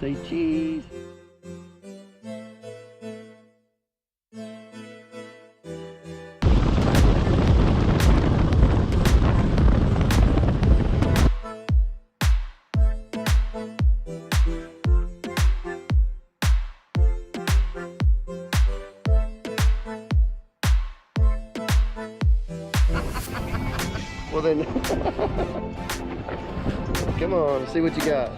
Say cheese. Well then, come on, see what you got.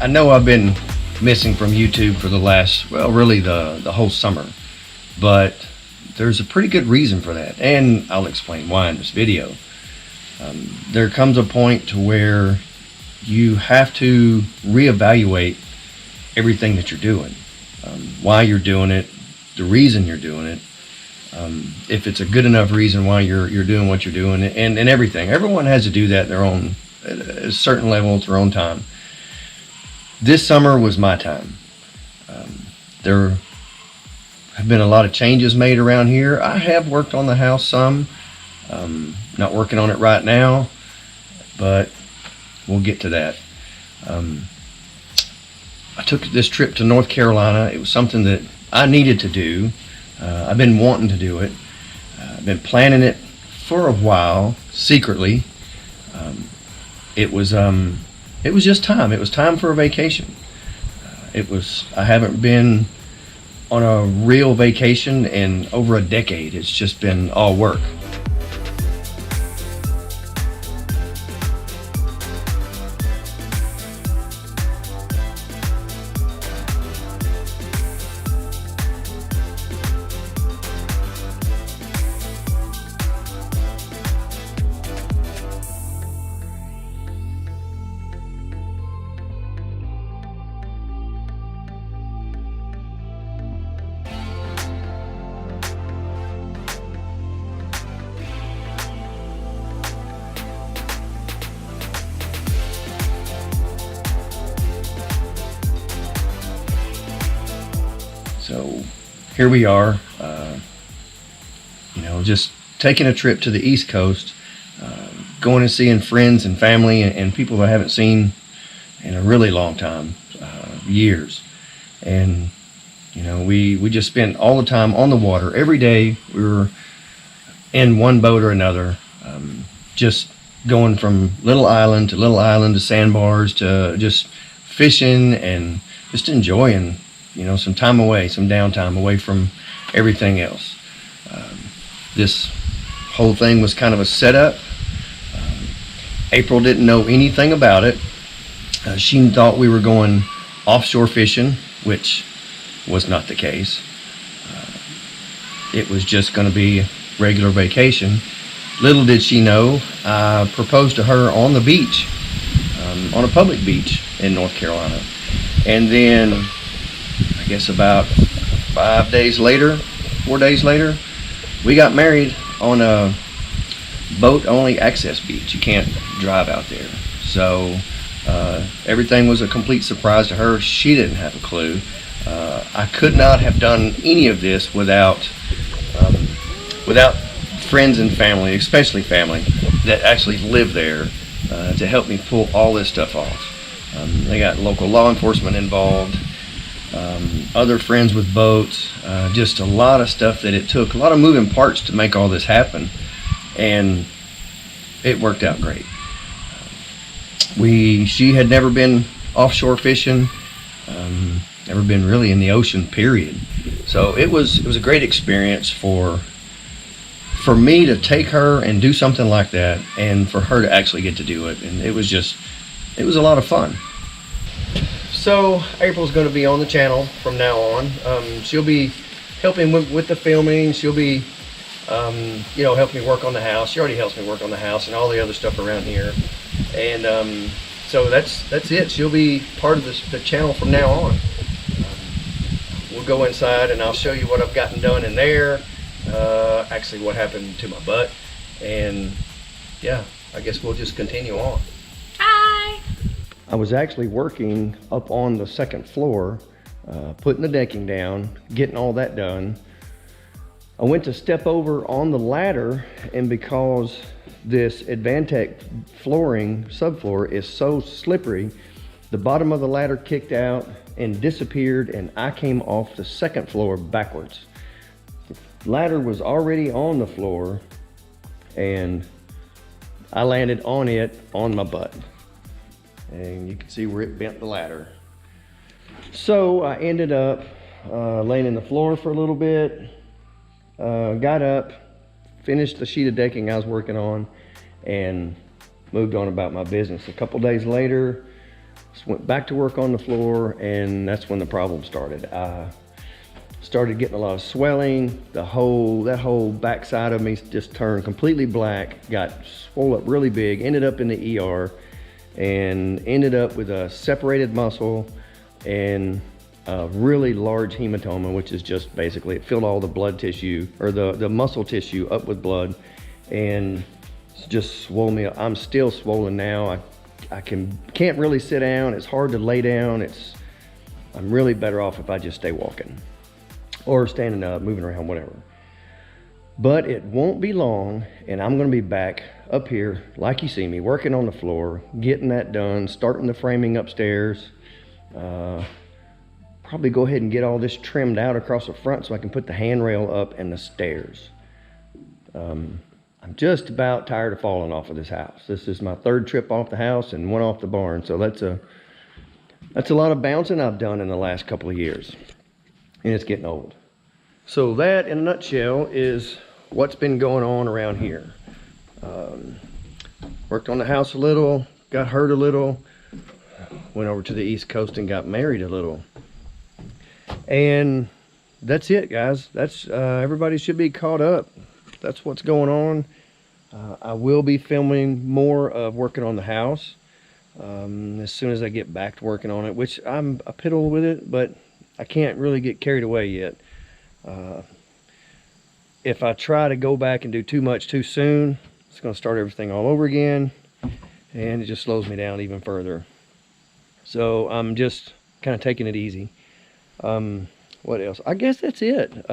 I know I've been missing from YouTube for the last, well, really the whole summer, but there's a pretty good reason for that, and I'll explain why in this video. There comes a point to where you have to reevaluate everything that you're doing, why you're doing it, the reason you're doing it, if it's a good enough reason why you're doing what you're doing, and everything. Everyone has to do that at their own, at a certain level, at their own time. This summer was my time. There have been a lot of changes made around here. I have worked on the house some, not working on it right now, but we'll get to that. I took this trip to North Carolina. It was something that I needed to do. I've been wanting to do it. I've been planning it for a while, secretly. It was just time. It was time for a vacation. I haven't been on a real vacation in over a decade. It's just been all work. So here we are, just taking a trip to the East Coast, going and seeing friends and family and people I haven't seen in a really long time, years. And, we just spent all the time on the water. Every day we were in one boat or another, just going from little island to sandbars to just fishing and just enjoying some time away, some downtime away from everything else. This whole thing was kind of a setup. April didn't know anything about it. She thought we were going offshore fishing, which was not the case. It was just going to be a regular vacation. Little did she know, I proposed to her on the beach, on a public beach in North Carolina. And then I guess about 4 days later, we got married on a boat-only access beach. You can't drive out there. So everything was a complete surprise to her. She didn't have a clue. I could not have done any of this without friends and family, especially family, that actually live there to help me pull all this stuff off. They got local law enforcement involved. Other friends with boats, just a lot of stuff that it took, a lot of moving parts to make all this happen, and it worked out great. She had never been offshore fishing, never been really in the ocean, period. So it was a great experience for me to take her and do something like that, and for her to actually get to do it, and it was a lot of fun. So April's going to be on the channel from now on. She'll be helping with the filming. She'll be, helping me work on the house. She already helps me work on the house and all the other stuff around here. And so that's it. She'll be part of the channel from now on. We'll go inside and I'll show you what I've gotten done in there. Actually, what happened to my butt. And yeah, I guess we'll just continue on. I was actually working up on the second floor, putting the decking down, getting all that done, I went to step over on the ladder, and because this Advantech flooring, subfloor, is so slippery, the bottom of the ladder kicked out and disappeared, and I came off the second floor backwards. The ladder was already on the floor, and I landed on it on my butt. And you can see where it bent the ladder. So I ended up laying in the floor for a little bit, got up, finished the sheet of decking I was working on, and moved on about my business. A couple days later, just went back to work on the floor, and that's when the problem started. I started getting a lot of swelling. That whole backside of me just turned completely black, got swollen up really big, ended up in the ER, and ended up with a separated muscle and a really large hematoma, which is just basically, it filled all the blood tissue, or the muscle tissue, up with blood, and it's just swollen me up. I'm still swollen now. I can't really sit down. It's hard to lay down. I'm really better off if I just stay walking or standing up, moving around, whatever. But it won't be long, and I'm gonna be back up here, like you see me, working on the floor, getting that done, starting the framing upstairs. Probably go ahead and get all this trimmed out across the front so I can put the handrail up and the stairs. I'm just about tired of falling off of this house. This is my third trip off the house and one off the barn. So that's a lot of bouncing I've done in the last couple of years, and it's getting old. So that, in a nutshell, is what's been going on around here. Worked on the house a little, got hurt a little, went over to the East Coast and got married a little. And that's it, guys. That's everybody should be caught up. That's what's going on. I will be filming more of working on the house as soon as I get back to working on it, which I'm a piddle with it, but I can't really get carried away yet. If I try to go back and do too much too soon, it's going to start everything all over again, and it just slows me down even further. So I'm just kind of taking it easy. What else? I guess that's it.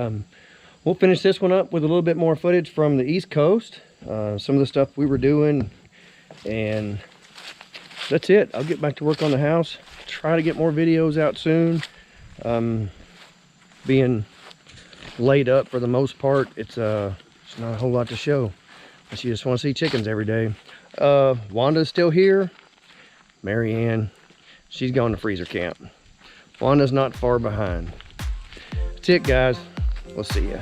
We'll finish this one up with a little bit more footage from the East Coast, some of the stuff we were doing, and that's it. I'll get back to work on the house, try to get more videos out soon. Being laid up for the most part, it's not a whole lot to show, but you just want to see chickens every day. Wanda's still here. Marianne, she's gone to freezer camp. Wanda's not far behind. That's it, guys. We'll see ya.